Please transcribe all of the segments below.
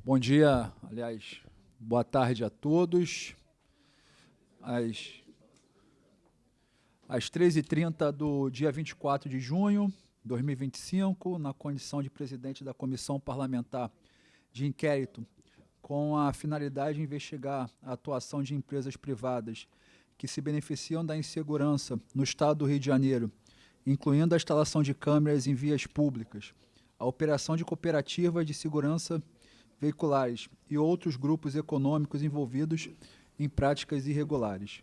Bom dia, aliás, boa tarde a todos. Às 13h30 do dia 24 de junho de 2025, na condição de presidente da Comissão Parlamentar de Inquérito, com a finalidade de investigar a atuação de empresas privadas que se beneficiam da insegurança no Estado do Rio de Janeiro, incluindo a instalação de câmeras em vias públicas, a operação de cooperativas de segurança veiculares e outros grupos econômicos envolvidos em práticas irregulares.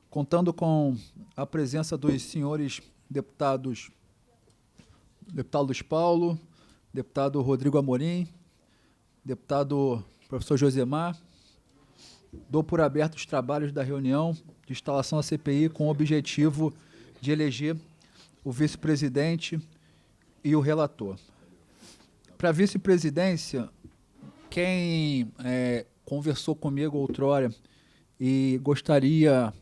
Contando com a presença dos senhores deputado Luiz Paulo, deputado Rodrigo Amorim, deputado professor Josemar, dou por aberto os trabalhos da reunião de instalação da CPI com o objetivo de eleger o vice-presidente e o relator. Para a vice-presidência, quem conversou comigo outrora e gostaria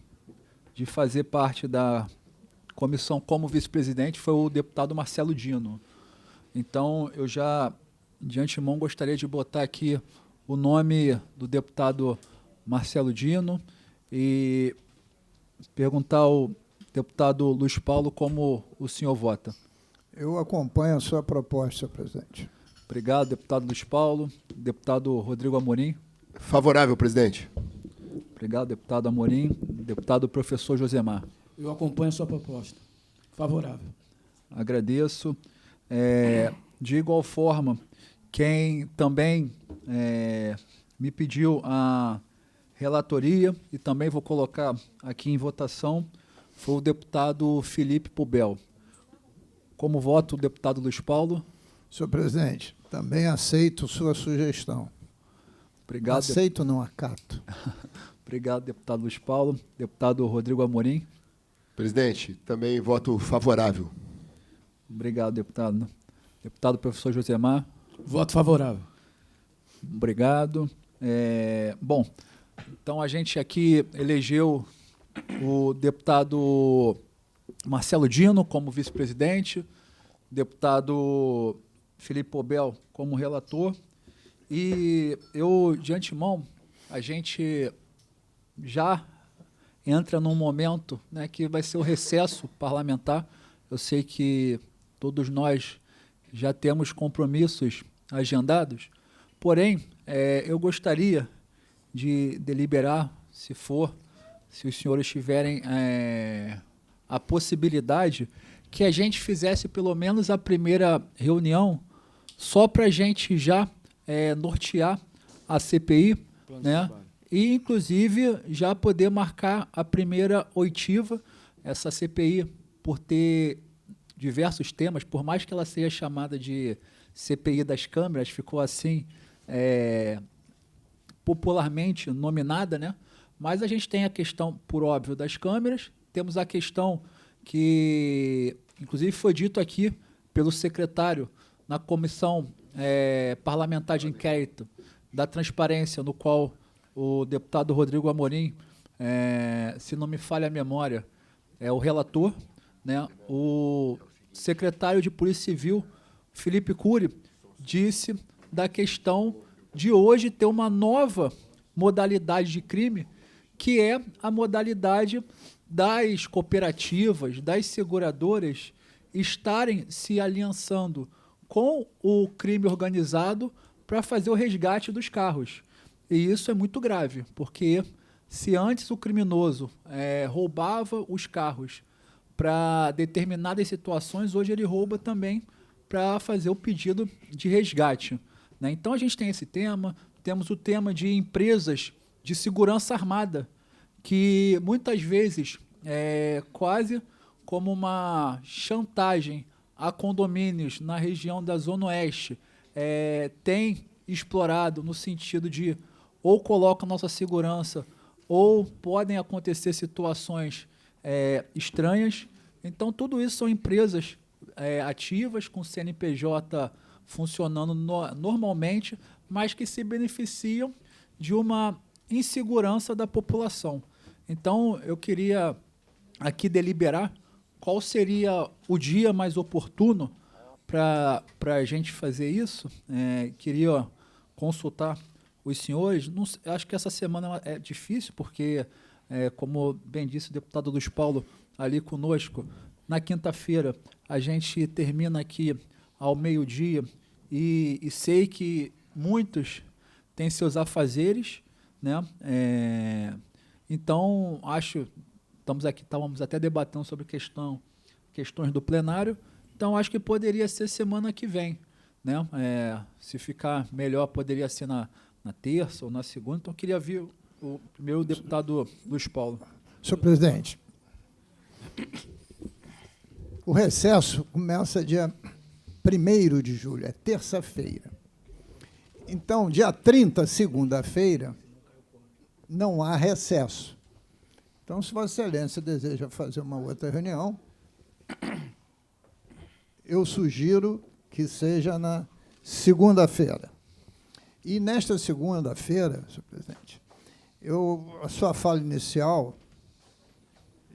de fazer parte da comissão como vice-presidente foi o deputado Marcelo Dino. Então, eu já, de antemão, gostaria de botar aqui o nome do deputado Marcelo Dino e perguntar ao deputado Luiz Paulo como o senhor vota. Eu acompanho a sua proposta, senhor presidente. Obrigado, deputado Luiz Paulo. Deputado Rodrigo Amorim. Favorável, presidente. Obrigado, deputado Amorim. Deputado professor Josemar. Eu acompanho a sua proposta. Favorável. Agradeço. De igual forma, quem também me pediu a relatoria, e também vou colocar aqui em votação, foi o deputado Felipe Pubel. Como voto, o deputado Luiz Paulo. Senhor presidente, também aceito sua sugestão. Obrigado. Aceito, não acato. Obrigado, deputado Luiz Paulo. Deputado Rodrigo Amorim. Presidente, também voto favorável. Obrigado, deputado. Deputado professor Josemar. Voto favorável. Obrigado. Bom, então a gente aqui elegeu o deputado Marcelo Dino como vice-presidente, deputado Felipe Pubel como relator, e eu, de antemão, a gente já entra num momento, né, que vai ser o recesso parlamentar. Eu sei que todos nós já temos compromissos agendados, porém, eu gostaria de deliberar, se os senhores tiverem a possibilidade, que a gente fizesse pelo menos a primeira reunião só para a gente já nortear a CPI, né? E, inclusive, já poder marcar a primeira oitiva. Essa CPI, por ter diversos temas, por mais que ela seja chamada de CPI das câmeras, ficou assim popularmente nominada, né? Mas a gente tem a questão, por óbvio, das câmeras, temos a questão que, inclusive, foi dito aqui pelo secretário na Comissão Parlamentar de Inquérito da Transparência, no qual o deputado Rodrigo Amorim, se não me falha a memória, é o relator, né? O secretário de Polícia Civil, Felipe Cury, disse da questão de hoje ter uma nova modalidade de crime, que é a modalidade das cooperativas, das seguradoras, estarem se aliançando com o crime organizado para fazer o resgate dos carros. E isso é muito grave, porque se antes o criminoso roubava os carros para determinadas situações, hoje ele rouba também para fazer o pedido de resgate, né? Então a gente tem esse tema, temos o tema de empresas de segurança armada, que muitas vezes quase como uma chantagem a condomínios na região da Zona Oeste, tem explorado no sentido de ou coloca nossa segurança ou podem acontecer situações estranhas. Então, tudo isso são empresas ativas, com CNPJ funcionando normalmente, mas que se beneficiam de uma insegurança da população. Então, eu queria aqui deliberar qual seria o dia mais oportuno para a gente fazer isso. Queria consultar os senhores, eu acho que essa semana é difícil, porque, como bem disse o deputado Luiz Paulo ali conosco, na quinta-feira a gente termina aqui ao meio-dia e sei que muitos têm seus afazeres, né? Então, estávamos até debatendo sobre questões do plenário, então acho que poderia ser semana que vem, né? Se ficar melhor, poderia ser na terça ou na segunda. Então, eu queria ouvir o primeiro deputado Luiz Paulo. Senhor presidente, o recesso começa dia 1º de julho, é terça-feira. Então, dia 30, segunda-feira, não há recesso. Então, se Vossa Excelência deseja fazer uma outra reunião, eu sugiro que seja na segunda-feira. E nesta segunda-feira, senhor presidente, a sua fala inicial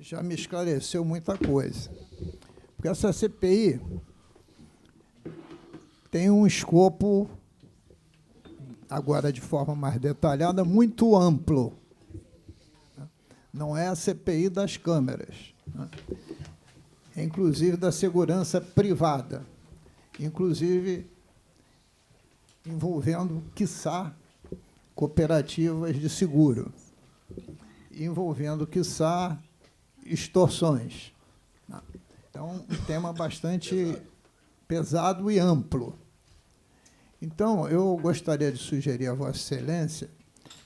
já me esclareceu muita coisa. Porque essa CPI tem um escopo, agora de forma mais detalhada, muito amplo. Não é a CPI das câmeras, né? É inclusive da segurança privada, inclusive envolvendo, quiçá, cooperativas de seguro, envolvendo, quiçá, extorsões. Então, um tema bastante pesado e amplo. Então, eu gostaria de sugerir a Vossa Excelência,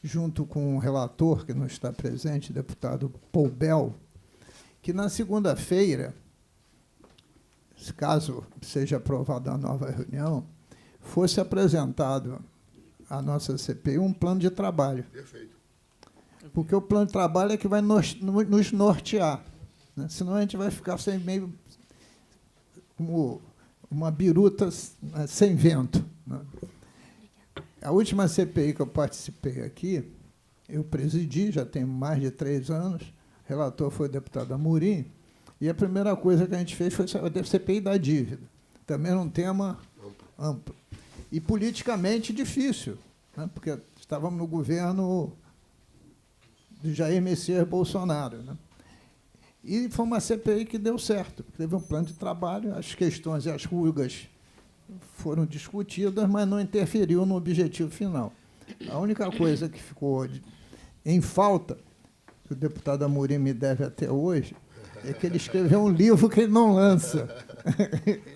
junto com o relator, que não está presente, deputado Paul Bell, que na segunda-feira, caso seja aprovada a nova reunião, fosse apresentado à nossa CPI um plano de trabalho. Perfeito. Porque o plano de trabalho é que vai nos nortear, né? Senão a gente vai ficar sem meio como uma biruta, né, sem vento, né? A última CPI que eu participei aqui, eu presidi, já tem mais de 3 anos, o relator foi o deputado Amorim, e a primeira coisa que a gente fez foi a CPI da dívida. Também era um tema amplo. E politicamente difícil, né? Porque estávamos no governo de Jair Messias Bolsonaro, né? E foi uma CPI que deu certo. Teve um plano de trabalho, as questões e as rugas foram discutidas, mas não interferiu no objetivo final. A única coisa que ficou em falta, que o deputado Amorim me deve até hoje, é que ele escreveu um livro que ele não lança.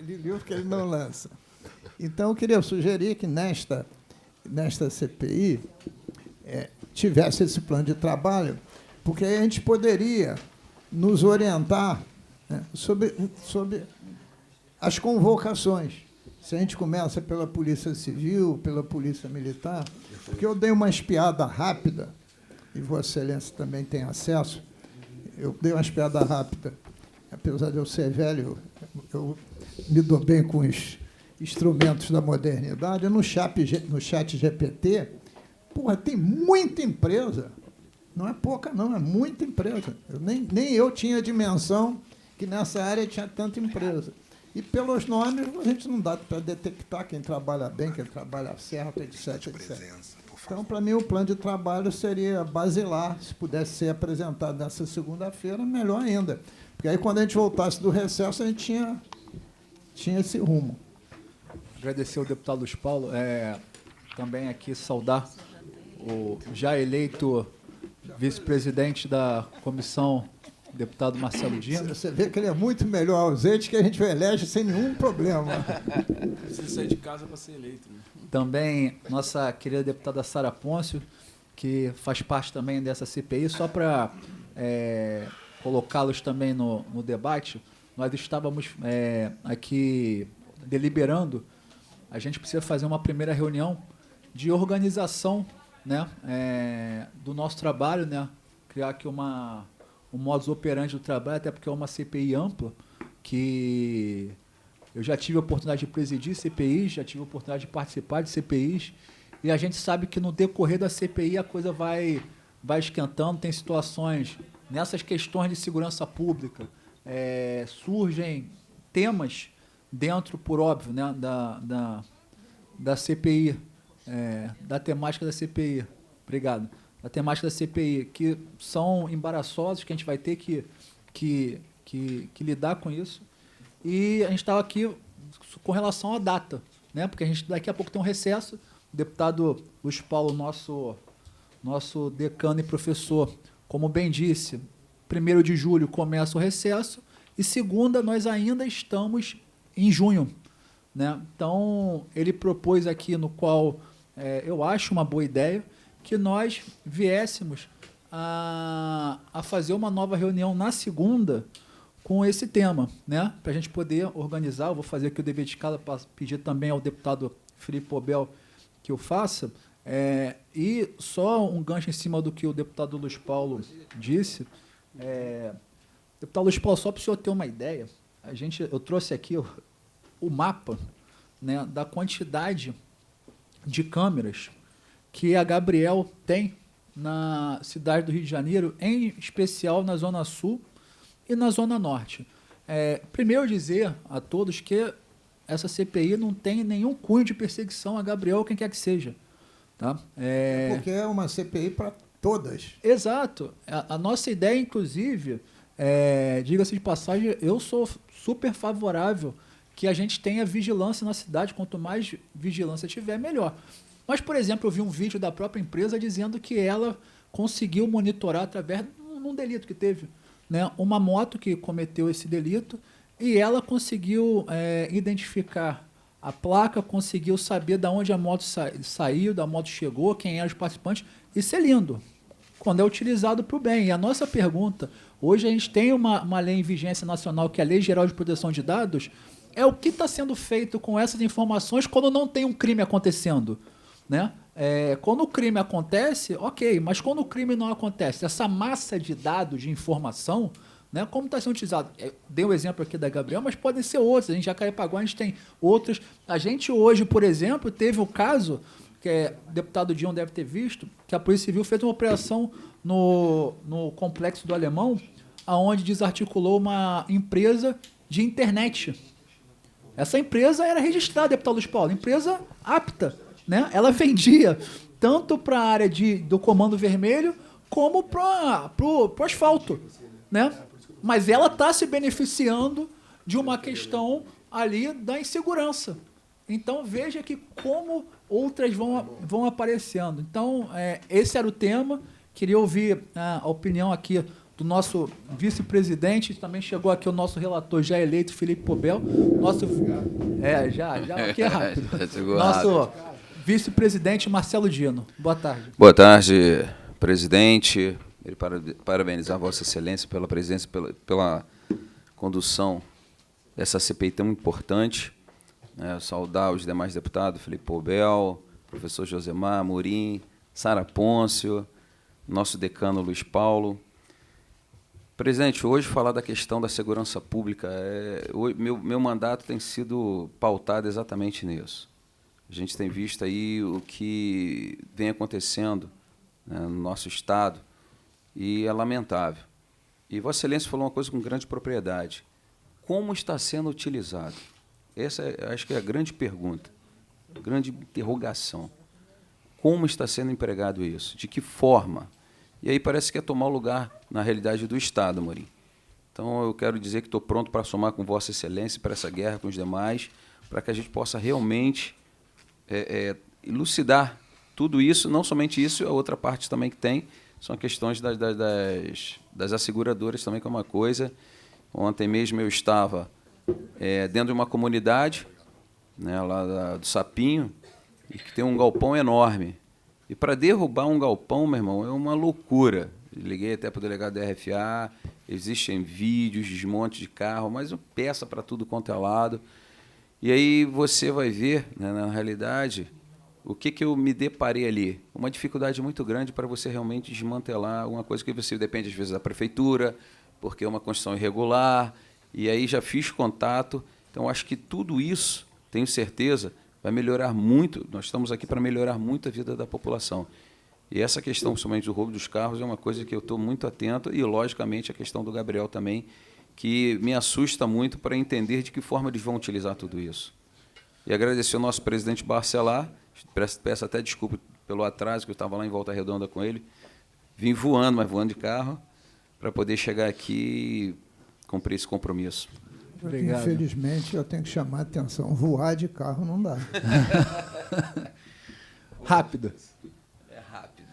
Livro que ele não lança. Então, eu queria sugerir que nesta CPI tivesse esse plano de trabalho, porque aí a gente poderia nos orientar, né, sobre as convocações. Se a gente começa pela Polícia Civil, pela Polícia Militar, porque eu dei uma espiada rápida, e Vossa Excelência também tem acesso, eu dei uma espiada rápida, apesar de eu ser velho, eu me dou bem com os instrumentos da modernidade, no chat GPT, porra, tem muita empresa, não é pouca não, é muita empresa. Nem eu tinha dimensão que nessa área tinha tanta empresa. E pelos nomes a gente não dá para detectar quem trabalha bem, quem trabalha certo, etc. Então, para mim, o plano de trabalho seria basilar, se pudesse ser apresentado nessa segunda-feira, melhor ainda. Porque aí, quando a gente voltasse do recesso, a gente tinha esse rumo. Agradecer ao deputado Luiz Paulo, também aqui saudar o já eleito vice-presidente da comissão, deputado Marcelo Dino. Você vê que ele é muito melhor ausente, que a gente o elege sem nenhum problema. Precisa sair de casa para ser eleito, né? Também nossa querida deputada Sara Pôncio, que faz parte também dessa CPI, só para colocá-los também no debate, nós estávamos aqui deliberando, a gente precisa fazer uma primeira reunião de organização, né, do nosso trabalho, né, criar aqui um modus operandi do trabalho, até porque é uma CPI ampla, que eu já tive a oportunidade de presidir CPIs, já tive a oportunidade de participar de CPIs, e a gente sabe que no decorrer da CPI a coisa vai esquentando, tem situações, nessas questões de segurança pública, surgem temas dentro, por óbvio, né, da CPI, da temática da CPI. Obrigado. Da temática da CPI, que são embaraçosos, que a gente vai ter que lidar com isso. E a gente estava aqui com relação à data, né? Porque a gente daqui a pouco tem um recesso. O deputado Luiz Paulo, nosso decano e professor, como bem disse, 1º de julho começa o recesso e segunda nós ainda estamos em junho, né? Então, ele propôs aqui, no qual eu acho uma boa ideia, que nós viéssemos a fazer uma nova reunião na segunda com esse tema, né? Para a gente poder organizar. Eu vou fazer aqui o dever de casa para pedir também ao deputado Felipe Pobel que eu faça. E só um gancho em cima do que o deputado Luiz Paulo disse. Deputado Luiz Paulo, só para o senhor ter uma ideia, eu trouxe aqui o mapa, né, da quantidade de câmeras que a Gabriel tem na cidade do Rio de Janeiro, em especial na Zona Sul e na Zona Norte. Primeiro dizer a todos que essa CPI não tem nenhum cunho de perseguição a Gabriel ou quem quer que seja. Tá? Porque é uma CPI para todas. Exato. A nossa ideia, inclusive, diga-se de passagem, eu sou super favorável que a gente tenha vigilância na cidade. Quanto mais vigilância tiver, melhor. Mas, por exemplo, eu vi um vídeo da própria empresa dizendo que ela conseguiu monitorar através de um delito que teve, né, uma moto que cometeu esse delito, e ela conseguiu identificar a placa, conseguiu saber de onde a moto saiu, da moto chegou, quem eram os participantes. Isso é lindo, quando é utilizado para o bem. E a nossa pergunta, hoje a gente tem uma lei em vigência nacional, que é a Lei Geral de Proteção de Dados, é o que está sendo feito com essas informações quando não tem um crime acontecendo, né? Quando o crime acontece, ok, mas quando o crime não acontece, essa massa de dados, de informação, né, como está sendo utilizado? Dei um exemplo aqui da Gabriel, mas podem ser outros. A gente já Jacarepaguá, a gente tem outros. A gente hoje, por exemplo, teve o caso, que o deputado Dion deve ter visto, que a Polícia Civil fez uma operação no Complexo do Alemão, onde desarticulou uma empresa de internet. Essa empresa era registrada, deputado Luiz Paulo, empresa apta, né? Ela vendia tanto para a área do Comando Vermelho como para o asfalto, né? Mas ela está se beneficiando de uma questão ali da insegurança. Então, veja que como outras vão aparecendo. Então, esse era o tema. Queria ouvir a opinião aqui do nosso vice-presidente. Também chegou aqui o nosso relator já eleito, Felipe Pobel. Nosso, aqui é rápido. Nosso vice-presidente, Marcelo Dino. Boa tarde. Boa tarde, presidente. Parabenizar Vossa Excelência pela presença, pela condução dessa CPI tão importante. Saudar os demais deputados, Felipe Pobel, professor Josemar Amorim, Sara Pôncio, nosso decano Luiz Paulo. Presidente, hoje falar da questão da segurança pública, meu mandato tem sido pautado exatamente nisso. A gente tem visto aí o que vem acontecendo, né, no nosso Estado, e é lamentável. E Vossa Excelência falou uma coisa com grande propriedade. Como está sendo utilizado? Essa acho que é a grande pergunta, a grande interrogação. Como está sendo empregado isso? De que forma? E aí parece que é tomar o lugar, na realidade, do Estado, Amorim. Então, eu quero dizer que estou pronto para somar com Vossa Excelência para essa guerra com os demais, para que a gente possa realmente elucidar tudo isso, não somente isso, a outra parte também que tem, são questões das asseguradoras também, que é uma coisa. Ontem mesmo eu estava dentro de uma comunidade, né, lá do Sapinho, e que tem um galpão enorme. E para derrubar um galpão, meu irmão, é uma loucura. Liguei até para o delegado da RFA, existem vídeos, desmonte de carro, mas peça para tudo quanto é lado. E aí você vai ver, né, na realidade, o que eu me deparei ali? Uma dificuldade muito grande para você realmente desmantelar uma coisa que você depende, às vezes, da prefeitura, porque é uma construção irregular, e aí já fiz contato. Então, acho que tudo isso, tenho certeza, vai melhorar muito. Nós estamos aqui para melhorar muito a vida da população. E essa questão, principalmente do roubo dos carros, é uma coisa que eu estou muito atento, e, logicamente, a questão do Gabriel também, que me assusta muito para entender de que forma eles vão utilizar tudo isso. E agradecer ao nosso presidente Barcelar Peço até desculpa pelo atraso, que eu estava lá em Volta Redonda com ele. Vim voando, mas voando de carro, para poder chegar aqui e cumprir esse compromisso. Obrigado. Infelizmente, eu tenho que chamar a atenção. Voar de carro não dá. Rápido. É rápido.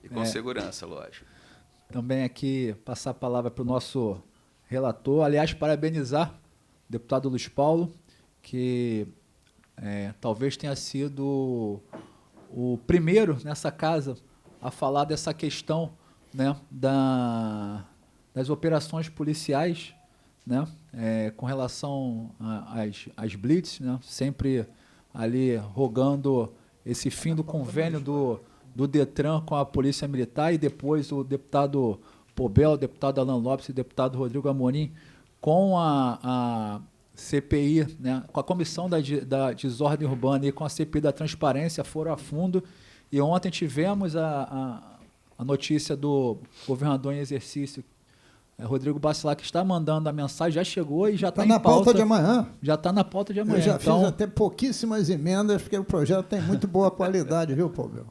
E com segurança, lógico. Também aqui passar a palavra para o nosso relator. Aliás, parabenizar o deputado Luiz Paulo, que talvez tenha sido o primeiro nessa casa a falar dessa questão, né, das operações policiais, né, com relação às blitz, né, sempre ali rogando esse fim do convênio do Detran com a Polícia Militar, e depois o deputado Pobel, o deputado Alan Lopes e o deputado Rodrigo Amorim com a CPI, né, com a Comissão da Desordem Urbana e com a CPI da Transparência, foram a fundo. E ontem tivemos a notícia do governador em exercício, Rodrigo Bacelar, que está mandando a mensagem, já chegou e já está na pauta de amanhã. Já está na pauta de amanhã. Eu já então, fiz até pouquíssimas emendas, porque o projeto tem muito boa qualidade, viu, Pobel?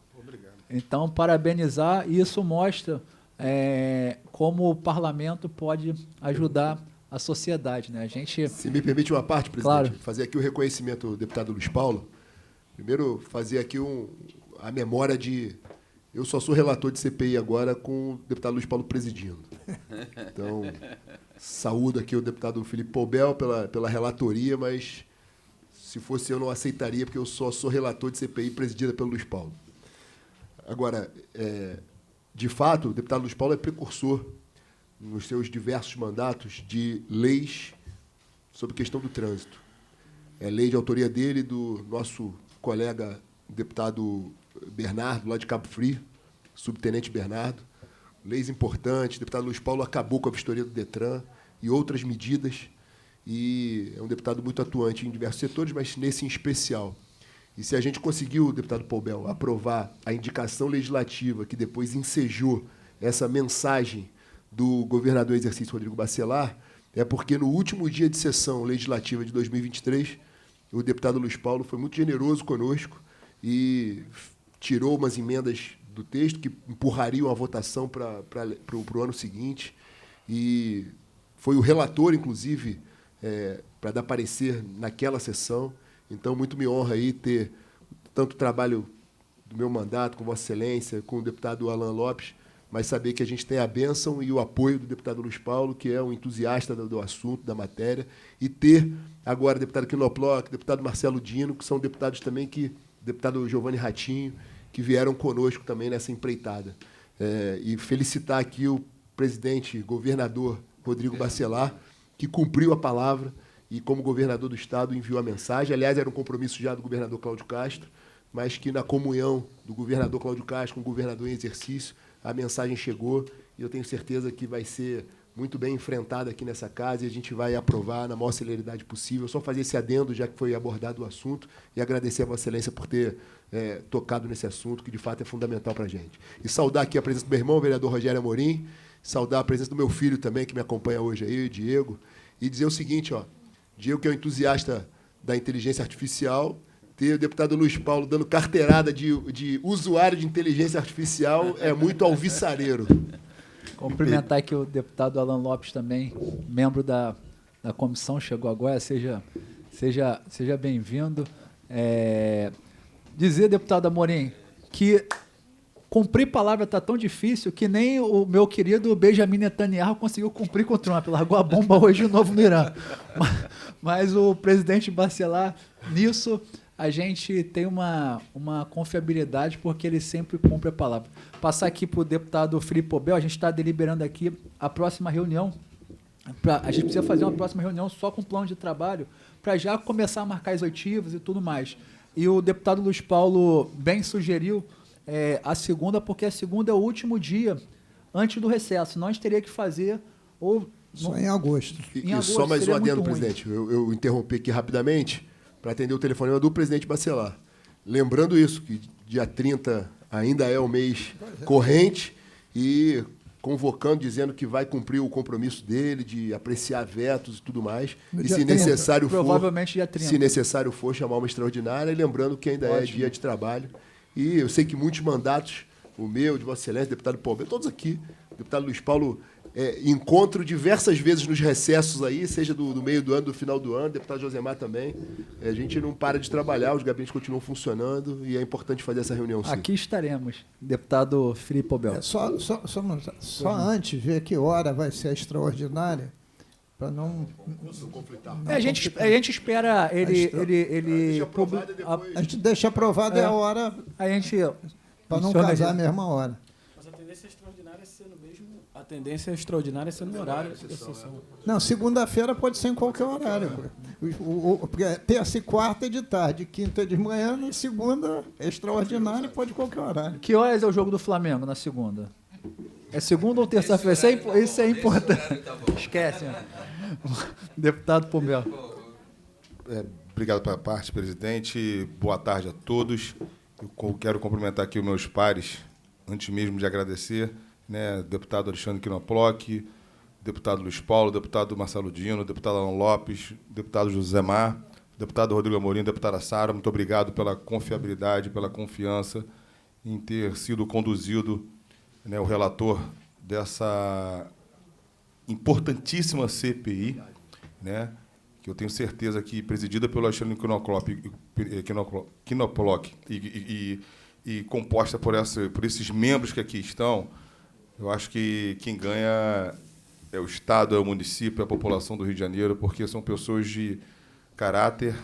Então, parabenizar, e isso mostra como o parlamento pode ajudar a sociedade, né? A gente... Se me permite uma parte, presidente, Claro. fazer aqui o reconhecimento do deputado Luiz Paulo. Primeiro, fazer aqui a memória de... Eu só sou relator de CPI agora com o deputado Luiz Paulo presidindo. Então, saúdo aqui o deputado Felipe Poubel pela relatoria, mas se fosse eu não aceitaria, porque eu só sou relator de CPI presidida pelo Luiz Paulo. Agora, de fato, o deputado Luiz Paulo é precursor, nos seus diversos mandatos, de leis sobre questão do trânsito. É lei de autoria dele, do nosso colega deputado Bernardo, lá de Cabo Frio, subtenente Bernardo. Leis importantes. O deputado Luiz Paulo acabou com a vistoria do Detran e outras medidas. E é um deputado muito atuante em diversos setores, mas nesse em especial. E se a gente conseguiu, deputado Poubel, aprovar a indicação legislativa que depois ensejou essa mensagem do governador em exercício Rodrigo Bacelar, é porque no último dia de sessão legislativa de 2023, o deputado Luiz Paulo foi muito generoso conosco e tirou umas emendas do texto que empurrariam a votação para o ano seguinte. E foi o relator, inclusive, para dar parecer naquela sessão. Então, muito me honra aí ter tanto trabalho do meu mandato com Vossa Excelência, com o deputado Alan Lopes, mas saber que a gente tem a bênção e o apoio do deputado Luiz Paulo, que é um entusiasta do assunto, da matéria, e ter agora o deputado Quinoploc, o deputado Marcelo Dino, que são deputados também deputado Giovanni Ratinho, que vieram conosco também nessa empreitada. E felicitar aqui o presidente, governador Rodrigo Bacelar, que cumpriu a palavra e, como governador do Estado, enviou a mensagem. Aliás, era um compromisso já do governador Cláudio Castro, mas que, na comunhão do governador Cláudio Castro com o governador em exercício, a mensagem chegou e eu tenho certeza que vai ser muito bem enfrentada aqui nessa casa e a gente vai aprovar na maior celeridade possível. Só fazer esse adendo, já que foi abordado o assunto, e agradecer a Vossa Excelência por ter tocado nesse assunto, que de fato é fundamental para a gente. E saudar aqui a presença do meu irmão, o vereador Rogério Amorim, saudar a presença do meu filho também, que me acompanha hoje aí, o Diego, e dizer o seguinte, Diego, que é um entusiasta da inteligência artificial, ter o deputado Luiz Paulo dando carteirada de usuário de inteligência artificial é muito alvissareiro. Cumprimentar aqui o deputado Alan Lopes também, membro da comissão, chegou agora, seja bem-vindo. Dizer, deputado Amorim, que cumprir palavra está tão difícil que nem o meu querido Benjamin Netanyahu conseguiu cumprir com o Trump, largou a bomba hoje de novo no Irã. Mas o presidente Bacelar, nisso, a gente tem uma confiabilidade porque ele sempre cumpre a palavra. Passar aqui para o deputado Felipe Poubel, a gente está deliberando aqui a próxima reunião. A gente precisa fazer uma próxima reunião só com plano de trabalho para já começar a marcar as oitivas e tudo mais. E o deputado Luiz Paulo bem sugeriu a segunda, porque a segunda é o último dia antes do recesso. Senão a gente teria que fazer... Só em agosto. E só mais um adendo, presidente. Eu interrompi aqui rapidamente para atender o telefonema do presidente Bacelar. Lembrando isso, que dia 30 ainda é o mês corrente e convocando, dizendo que vai cumprir o compromisso dele de apreciar vetos e tudo mais. No E dia se 30, necessário for, provavelmente dia 30. se necessário for, chamar uma extraordinária, e lembrando que ainda é dia de trabalho. E eu sei que muitos mandatos, o meu, de Vossa Excelência, deputado Paulo, todos aqui, deputado Luiz Paulo, encontro diversas vezes nos recessos aí, seja do meio do ano, do final do ano, deputado Josemar também. A gente não para de trabalhar, os gabinetes continuam funcionando e é importante fazer essa reunião sim. Aqui estaremos, deputado Filipe Obel. Só antes, ver que hora vai ser a extraordinária, para não... A gente espera ele Deixa aprovado e depois- A gente deixa aprovada a hora, a gente para não se organiza. casar a mesma hora. Mas a tendência extraordinária é ser no mesmo. A tendência extraordinária é ser no horário da sessão. Não, segunda-feira pode ser em qualquer horário. Porque terça e quarta é de tarde, quinta é de manhã, na segunda é extraordinário, pode em qualquer horário. Que horas é o jogo do Flamengo na segunda? É segunda ou terça-feira? Isso é importante. Esquece. Né? Deputado Pombel. Obrigado pela parte, presidente. Boa tarde a todos. Eu quero cumprimentar aqui os meus pares, antes mesmo de agradecer, né, deputado Alexandre Quinoploc, deputado Luiz Paulo, deputado Marcelo Dino, deputado Alan Lopes, deputado José Mar, deputado Rodrigo Amorim, deputada Sara, muito obrigado pela confiabilidade, pela confiança em ter sido conduzido, né, o relator dessa importantíssima CPI, né, que eu tenho certeza que presidida pelo Alexandre Quinoploc e composta por esses membros que aqui estão. Eu acho que quem ganha é o Estado, é o município, é a população do Rio de Janeiro, porque são pessoas de caráter,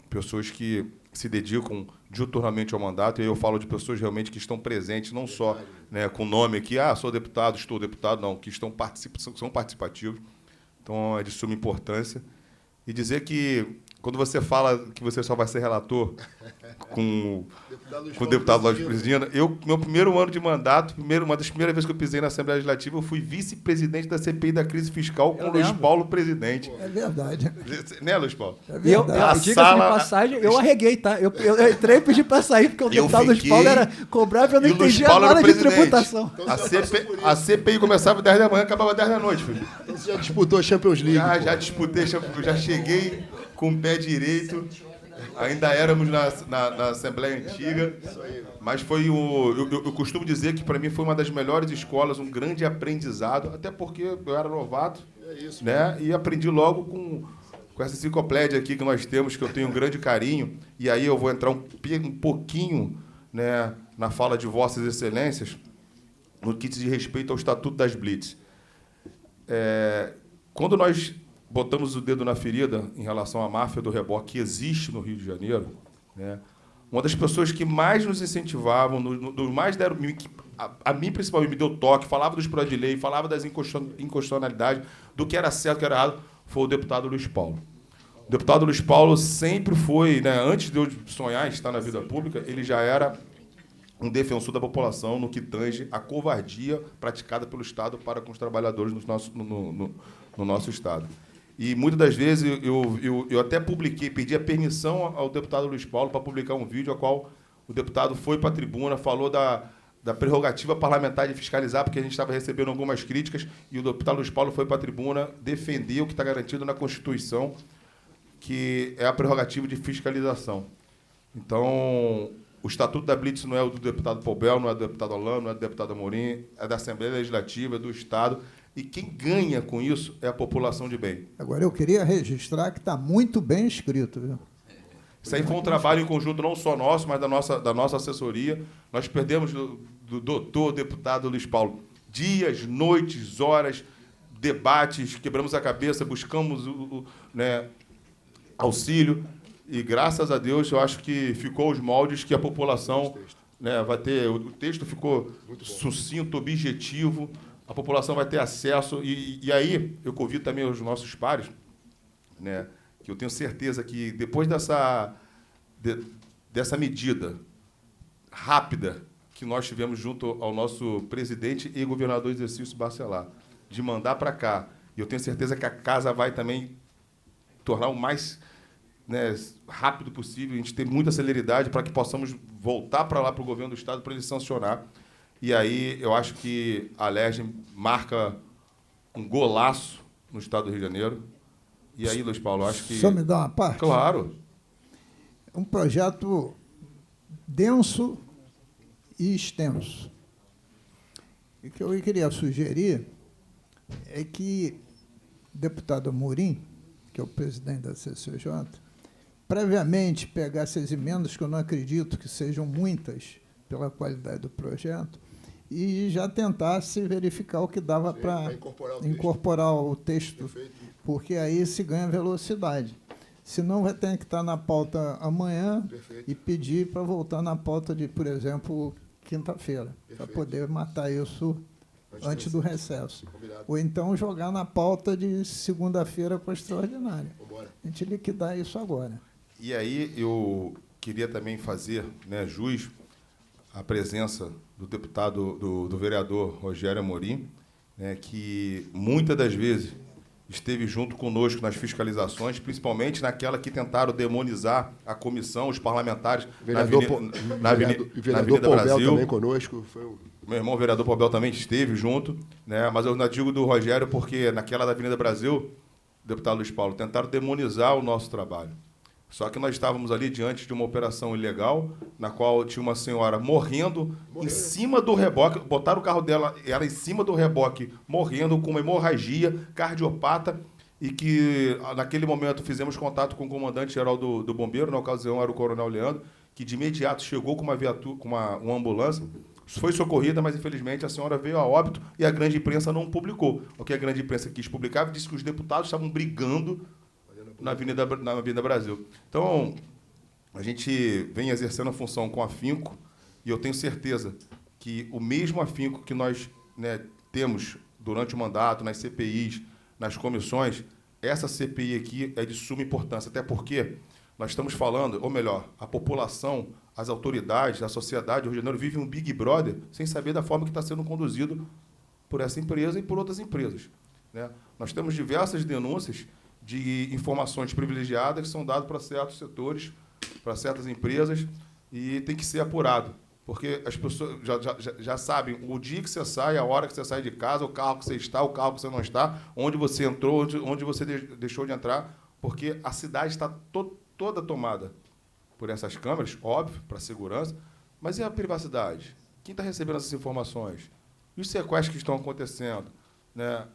pessoas que se dedicam diuturnamente ao mandato, e aí eu falo de pessoas realmente que estão presentes, não só, né, com o nome aqui, sou deputado, estou deputado, não, que são participativos. Então, é de suma importância. E dizer que, quando você fala que você só vai ser relator com o deputado Lógico Presidindo, meu primeiro ano de mandato, uma das primeiras vezes que eu pisei na Assembleia Legislativa, eu fui vice-presidente da CPI da crise fiscal com o Luiz Paulo presidente. É verdade. Né, Luiz Paulo? É E eu, verdade. diga-se de passagem, eu arreguei, tá? Eu entrei e pedi para sair, porque o deputado Luiz Paulo cobrava e eu não E o Luiz entendia Paulo era nada o de presidente. tributação. A CPI começava às 10 da manhã, acabava às 10 da noite, filho. Então você já disputou a Champions League. Já disputei, já cheguei com o pé direito. Ainda éramos na Assembleia Antiga, mas foi eu costumo dizer que, para mim, foi uma das melhores escolas, um grande aprendizado, até porque eu era novato, né? E aprendi logo com essa enciclopédia aqui que nós temos, que eu tenho um grande carinho, e aí eu vou entrar um pouquinho, né, na fala de Vossas Excelências, no que diz respeito ao Estatuto das Blitz. Quando nós botamos o dedo na ferida em relação à máfia do reboque que existe no Rio de Janeiro, né? Uma das pessoas que mais nos incentivavam, mais deram, a mim principalmente me deu toque, falava dos projetos de lei, falava das inconstitucionalidades, do que era certo, do que era errado, foi o deputado Luiz Paulo. O deputado Luiz Paulo sempre foi, né, antes de eu sonhar em estar na vida pública, ele já era um defensor da população no que tange a covardia praticada pelo Estado para com os trabalhadores no nosso Estado. E, muitas das vezes, eu até pedi a permissão ao deputado Luiz Paulo para publicar um vídeo, a qual o deputado foi para a tribuna, falou da prerrogativa parlamentar de fiscalizar, porque a gente estava recebendo algumas críticas, e o deputado Luiz Paulo foi para a tribuna defender o que está garantido na Constituição, que é a prerrogativa de fiscalização. Então, o Estatuto da Blitz não é o do deputado Pombel, não é do deputado Alan, não é do deputado Amorim, é da Assembleia Legislativa, é do Estado. E quem ganha com isso é a população de bem. Agora, eu queria registrar que está muito bem escrito, viu? Isso aí foi um trabalho em conjunto não só nosso, mas da nossa assessoria. Nós perdemos do doutor deputado Luiz Paulo dias, noites, horas, debates, quebramos a cabeça, buscamos né, auxílio. E, graças a Deus, eu acho que ficou os moldes que a população, né, vai ter. O texto ficou sucinto, objetivo. A população vai ter acesso. E aí, eu convido também os nossos pares, né, que eu tenho certeza que, depois dessa medida rápida que nós tivemos junto ao nosso presidente e governador em exercício Bacelar, de mandar para cá, e eu tenho certeza que a casa vai também tornar o mais, né, rápido possível, a gente ter muita celeridade para que possamos voltar para lá, para o governo do Estado, para ele sancionar. E aí eu acho que a LERJ marca um golaço no estado do Rio de Janeiro. E aí, Luiz Paulo, eu acho que... Só me dá uma parte? Claro. Um projeto denso e extenso. E o que eu queria sugerir é que o deputado Amorim, que é o presidente da CCJ, previamente pegasse as emendas, que eu não acredito que sejam muitas pela qualidade do projeto, e já tentasse verificar o que dava para incorporar o texto, porque aí se ganha velocidade. Senão vai ter que estar na pauta amanhã e pedir para voltar na pauta de, por exemplo, quinta-feira, para poder matar isso antes do recesso. Ou então jogar na pauta de segunda-feira para a extraordinária. A gente liquidar isso agora. E aí eu queria também fazer, né, jus à presença do deputado, do vereador Rogério Amorim, né, que muitas das vezes esteve junto conosco nas fiscalizações, principalmente naquela que tentaram demonizar a comissão, os parlamentares na Avenida Pobel Brasil. Também conosco. Meu irmão, o vereador Pobel, também esteve junto, né? Mas eu não digo do Rogério porque naquela da Avenida Brasil, deputado Luiz Paulo, tentaram demonizar o nosso trabalho. Só que nós estávamos ali diante de uma operação ilegal, na qual tinha uma senhora morrendo em cima do reboque, botaram o carro dela, ela em cima do reboque, morrendo com uma hemorragia cardiopata, e que, naquele momento, fizemos contato com o comandante-geral do Bombeiro, na ocasião era o Coronel Leandro, que de imediato chegou com uma viatura, com uma ambulância, foi socorrida, mas, infelizmente, a senhora veio a óbito e a grande imprensa não publicou. O que a grande imprensa quis publicar disse que os deputados estavam brigando na Avenida Brasil. Então, a gente vem exercendo a função com afinco, e eu tenho certeza que o mesmo afinco que nós, né, temos durante o mandato, nas CPIs, nas comissões, essa CPI aqui é de suma importância, até porque nós estamos falando, ou melhor, a população, as autoridades, a sociedade, o Rio de Janeiro vive um Big Brother sem saber da forma que está sendo conduzido por essa empresa e por outras empresas, né? Nós temos diversas denúncias de informações privilegiadas que são dadas para certos setores, para certas empresas, e tem que ser apurado, porque as pessoas já sabem o dia que você sai, a hora que você sai de casa, o carro que você está, o carro que você não está, onde você entrou, onde você deixou de entrar, porque a cidade está toda tomada por essas câmeras, óbvio, para segurança, mas e a privacidade? Quem está recebendo essas informações? E os sequestros que estão acontecendo, né?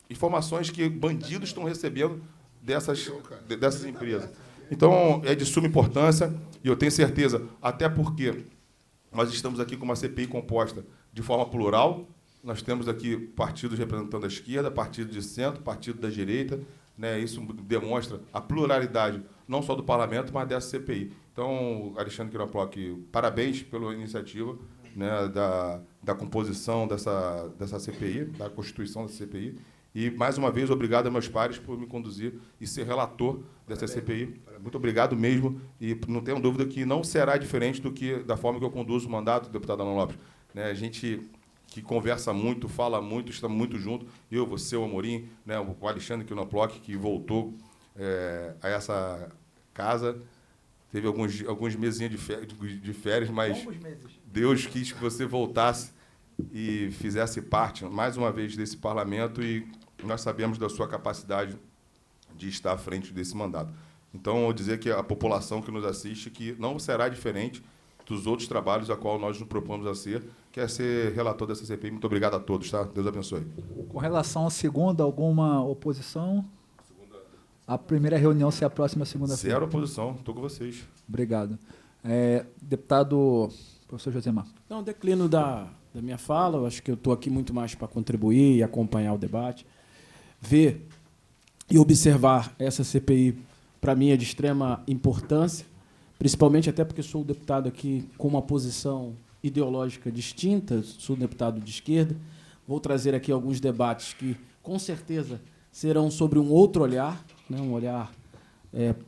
Informações que bandidos estão recebendo dessas empresas. Então, é de suma importância, e eu tenho certeza, até porque nós estamos aqui com uma CPI composta de forma plural, nós temos aqui partidos representando a esquerda, partido de centro, partido da direita, né? Isso demonstra a pluralidade, não só do parlamento, mas dessa CPI. Então, Alexandre Queiroz, parabéns pela iniciativa, né, da composição dessa CPI, da constituição dessa CPI. E, mais uma vez, obrigado a meus pares por me conduzir e ser relator dessa CPI. Muito obrigado mesmo. E não tenho dúvida que não será diferente da forma que eu conduzo o mandato do deputado Alan Lopes, né? A gente que conversa muito, fala muito, está muito junto. Eu, você, o Amorim, né, o Alexandre Queiroz, que voltou a essa casa. Teve alguns mesinhos de férias, mas Deus quis que você voltasse e fizesse parte, mais uma vez, desse parlamento, e nós sabemos da sua capacidade de estar à frente desse mandato. Então, eu vou dizer que a população que nos assiste que não será diferente dos outros trabalhos a qual nós nos propomos a ser, que é ser relator dessa CPI. Muito obrigado a todos, tá? Deus abençoe. Com relação à segunda, alguma oposição? A primeira reunião se aproxima segunda-feira. Zero oposição, estou com vocês. Obrigado. Deputado professor Josemar. Não, declino da minha fala, eu acho que eu estou aqui muito mais para contribuir e acompanhar o debate. Ver e observar essa CPI, para mim, é de extrema importância, principalmente até porque sou deputado aqui com uma posição ideológica distinta, sou deputado de esquerda. Vou trazer aqui alguns debates que, com certeza, serão sobre um outro olhar, né, um olhar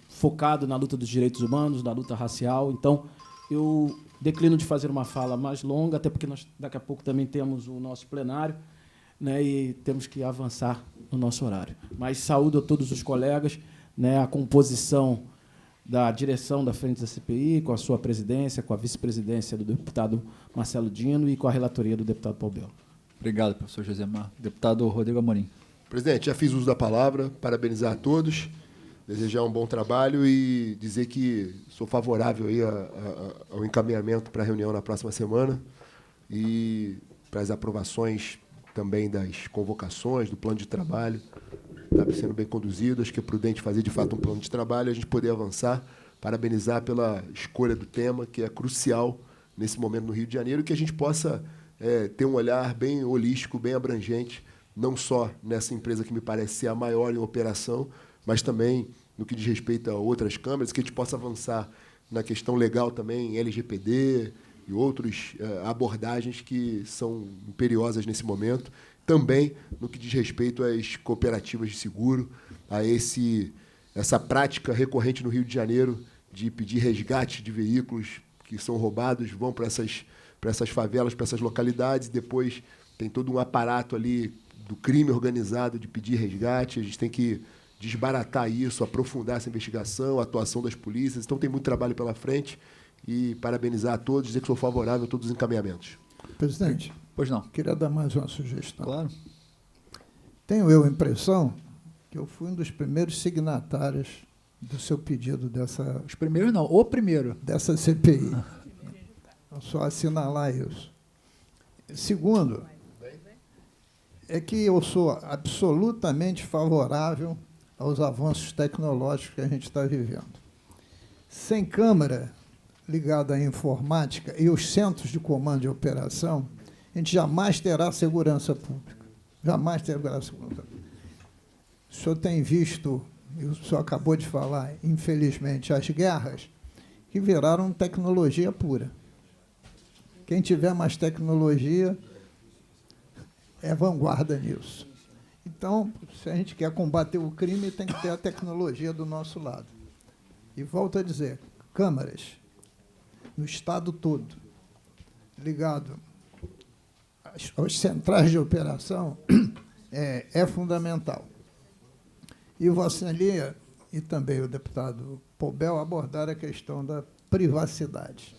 focado na luta dos direitos humanos, na luta racial. Então, eu declino de fazer uma fala mais longa, até porque nós, daqui a pouco, também temos o nosso plenário, né, e temos que avançar no nosso horário. Mas saúdo a todos os colegas, né, a composição da direção da frente da CPI, com a sua presidência, com a vice-presidência do deputado Marcelo Dino e com a relatoria do deputado Paul Bel. Obrigado, professor Josemar. Deputado Rodrigo Amorim. Presidente, já fiz uso da palavra, parabenizar a todos, desejar um bom trabalho e dizer que sou favorável aí ao encaminhamento para a reunião na próxima semana e para as aprovações também das convocações, do plano de trabalho. Está sendo bem conduzido, acho que é prudente fazer, de fato, um plano de trabalho e a gente poder avançar. Parabenizar pela escolha do tema, que é crucial nesse momento no Rio de Janeiro, que a gente possa ter um olhar bem holístico, bem abrangente, não só nessa empresa que me parece ser a maior em operação, mas também no que diz respeito a outras câmaras, que a gente possa avançar na questão legal também, LGPD e outras abordagens que são imperiosas nesse momento, também no que diz respeito às cooperativas de seguro, a essa prática recorrente no Rio de Janeiro de pedir resgate de veículos que são roubados, vão para essas favelas, para essas localidades, e depois tem todo um aparato ali do crime organizado de pedir resgate. A gente tem que desbaratar isso, aprofundar essa investigação, a atuação das polícias. Então, tem muito trabalho pela frente e parabenizar a todos, dizer que sou favorável a todos os encaminhamentos. Presidente, Pois não. queria dar mais uma sugestão. Claro. Tenho eu a impressão que eu fui um dos primeiros signatários do seu pedido Os primeiros não, o primeiro. dessa CPI. Então, só assinalar isso. Segundo, é que eu sou absolutamente favorável aos avanços tecnológicos que a gente está vivendo. Sem câmara ligada à informática e os centros de comando e operação, a gente jamais terá segurança pública. Jamais terá segurança pública. O senhor tem visto, e o senhor acabou de falar, infelizmente, as guerras que viraram tecnologia pura. Quem tiver mais tecnologia é vanguarda nisso. Então, se a gente quer combater o crime, tem que ter a tecnologia do nosso lado. E volto a dizer, câmaras no estado todo, ligado às centrais de operação, é fundamental. E Vossa Senhoria e também o deputado Paul Bel abordaram a questão da privacidade.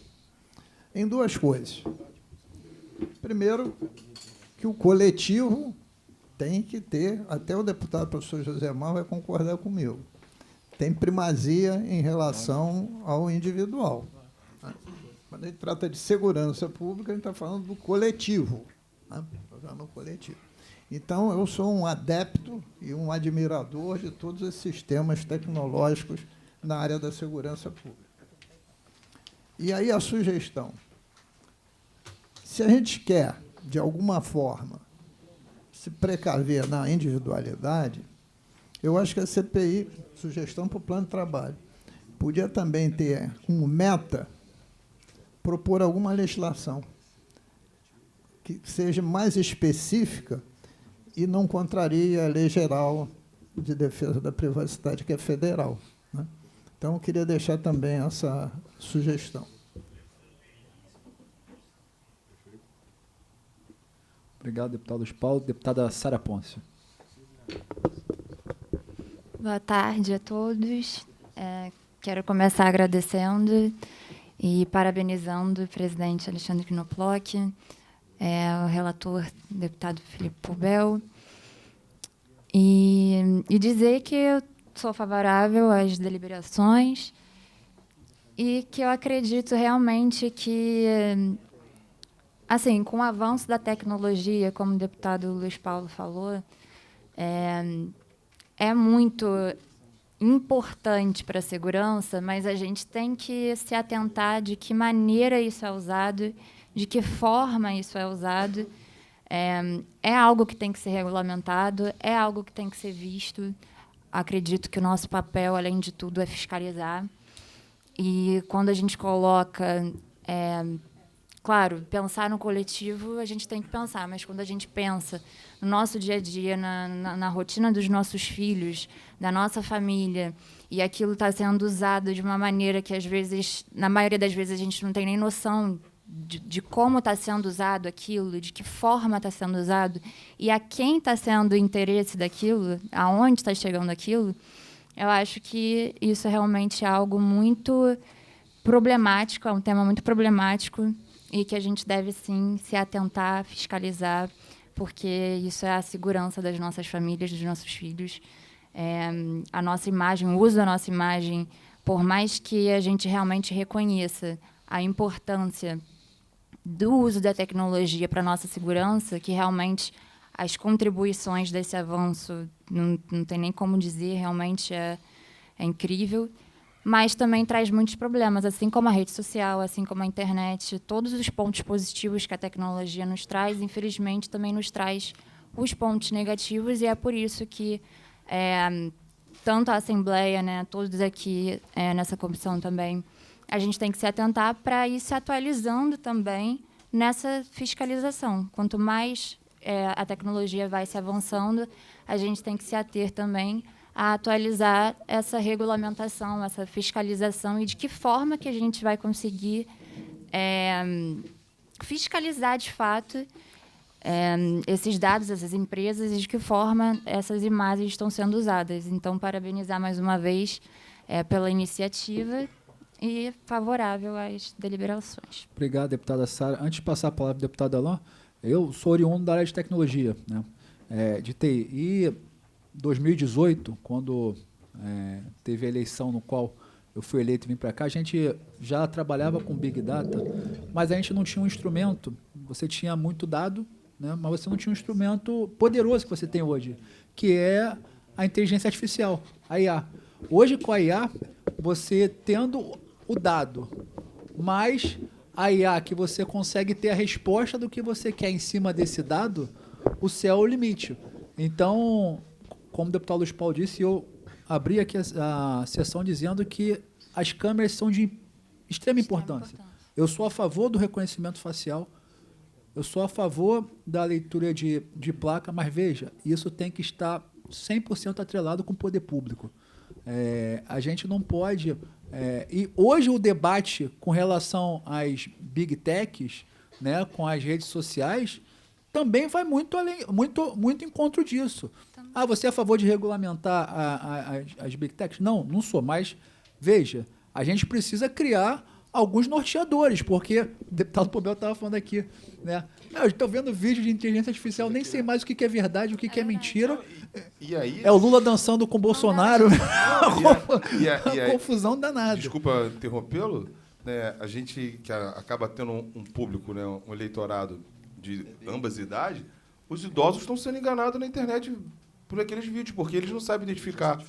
Em duas coisas. Primeiro, que o coletivo tem que ter, até o deputado professor Josemar vai concordar comigo, tem primazia em relação ao individual. Quando a gente trata de segurança pública, a gente está falando do coletivo. Né? Está falando do coletivo. Então, eu sou um adepto e um admirador de todos esses sistemas tecnológicos na área da segurança pública. E aí a sugestão. Se a gente quer, de alguma forma, se precaver na individualidade, eu acho que a CPI, sugestão para o plano de trabalho, podia também ter como meta propor alguma legislação que seja mais específica e não contraria a Lei Geral de Defesa da Privacidade, que é federal. Né? Então, eu queria deixar também essa sugestão. Obrigado, deputado Luiz Paulo. Deputada Sara Pôncio. Boa tarde a todos. Quero começar agradecendo e parabenizando o presidente Alexandre Knoploch, o relator, deputado Felipe Paul Bel, e dizer que eu sou favorável às deliberações e que eu acredito realmente que, assim, com o avanço da tecnologia, como o deputado Luiz Paulo falou, é muito importante para a segurança, mas a gente tem que se atentar de que maneira isso é usado, de que forma isso é usado. É algo que tem que ser regulamentado, é algo que tem que ser visto. Acredito que o nosso papel, além de tudo, é fiscalizar. E quando a gente coloca... claro, pensar no coletivo, a gente tem que pensar, mas quando a gente pensa no nosso dia a dia, na rotina dos nossos filhos, da nossa família, e aquilo está sendo usado de uma maneira que, às vezes, na maioria das vezes, a gente não tem nem noção de como está sendo usado aquilo, de que forma está sendo usado, e a quem está sendo o interesse daquilo, aonde está chegando aquilo, Eu acho que isso é realmente algo muito problemático, é um tema muito problemático e que a gente deve, sim, se atentar, fiscalizar, porque isso é a segurança das nossas famílias, dos nossos filhos. A nossa imagem, o uso da nossa imagem, por mais que a gente realmente reconheça a importância do uso da tecnologia para a nossa segurança, que realmente as contribuições desse avanço não tem nem como dizer, realmente é incrível, mas também traz muitos problemas, assim como a rede social, assim como a internet, todos os pontos positivos que a tecnologia nos traz, infelizmente, também nos traz os pontos negativos, e é por isso que tanto a Assembleia, né, todos aqui nessa comissão também, a gente tem que se atentar para ir se atualizando também nessa fiscalização. Quanto mais a tecnologia vai se avançando, a gente tem que se ater também a atualizar essa regulamentação, essa fiscalização, e de que forma que a gente vai conseguir fiscalizar, de fato, esses dados, essas empresas, e de que forma essas imagens estão sendo usadas. Então, parabenizar mais uma vez pela iniciativa e favorável às deliberações. Obrigado, deputada Sara. Antes de passar a palavra para o deputado Alain, eu sou oriundo da área de tecnologia, né, de TI. E 2018, quando teve a eleição no qual eu fui eleito e vim para cá, a gente já trabalhava com Big Data, mas a gente não tinha um instrumento. Você tinha muito dado, né, mas você não tinha um instrumento poderoso que você tem hoje, que é a inteligência artificial, a IA. Hoje, com a IA, você tendo o dado, mais a IA que você consegue ter a resposta do que você quer em cima desse dado, o céu é o limite. Então, como o deputado Luiz Paulo disse, eu abri aqui a sessão dizendo que as câmeras são de extrema importância. Eu sou a favor do reconhecimento facial, eu sou a favor da leitura de placa, mas veja, isso tem que estar 100% atrelado com o poder público. A gente não pode... e hoje o debate com relação às big techs, né, com as redes sociais, também vai muito além, muito em contra disso. Ah, você é a favor de regulamentar as big techs? Não, não sou, mas veja, a gente precisa criar alguns norteadores, porque o deputado Pobel estava falando aqui, né? Eu estou vendo vídeo de inteligência artificial, nem sei mais o que é verdade, o que é mentira. E aí, é o Lula dançando com o Bolsonaro. A confusão danada. Desculpa interrompê-lo, né? A gente que acaba tendo um público, né, um eleitorado de ambas idades, os idosos estão sendo enganados na internet por aqueles vídeos, porque eles não sabem identificar,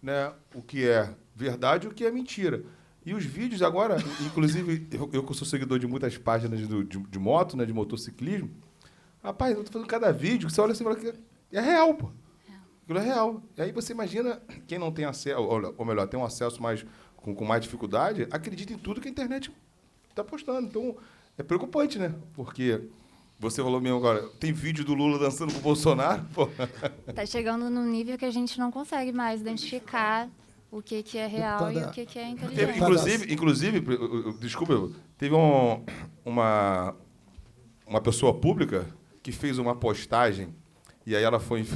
né, o que é verdade e o que é mentira. E os vídeos agora, inclusive, eu que sou seguidor de muitas páginas de moto, né, de motociclismo, rapaz, eu estou fazendo cada vídeo que você olha assim e fala que é real, pô. Aquilo é real. E aí você imagina, quem não tem acesso, ou melhor, tem um acesso mais, com mais dificuldade, acredita em tudo que a internet está postando. Então, é preocupante, né? Porque você falou mesmo agora, tem vídeo do Lula dançando com o Bolsonaro, pô. Está chegando num nível que a gente não consegue mais identificar o que é real e o que é inteligente. Inclusive, desculpa, teve uma pessoa pública que fez uma postagem e aí ela foi,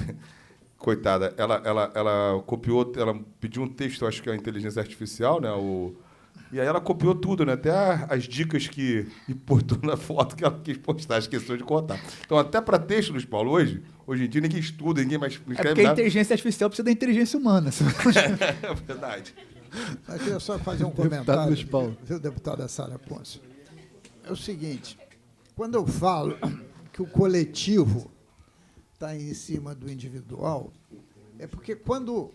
coitada, ela copiou, ela pediu um texto, acho que é a inteligência artificial, né? E aí ela copiou tudo, né? Até as dicas e botou na foto que ela quis postar, esqueceu de contar. Então, até para texto, Luiz Paulo, hoje em dia ninguém estuda, ninguém mais escreve nada. É porque a inteligência artificial precisa da inteligência humana. É verdade. Eu queria só fazer um comentário, viu, deputada Sara Pôncio? É o seguinte, quando eu falo que o coletivo está em cima do individual, é porque quando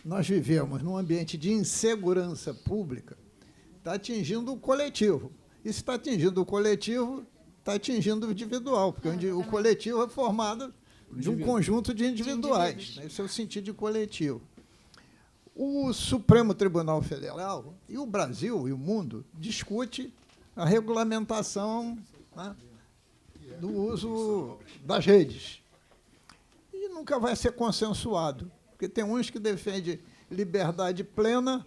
nós vivemos num ambiente de insegurança pública, está atingindo o coletivo. E se está atingindo o coletivo, está atingindo o individual, porque o coletivo é formado de um conjunto de individuais. Esse é o sentido de coletivo. O Supremo Tribunal Federal e o Brasil e o mundo discute a regulamentação, né, do uso das redes. E nunca vai ser consensuado, porque tem uns que defendem liberdade plena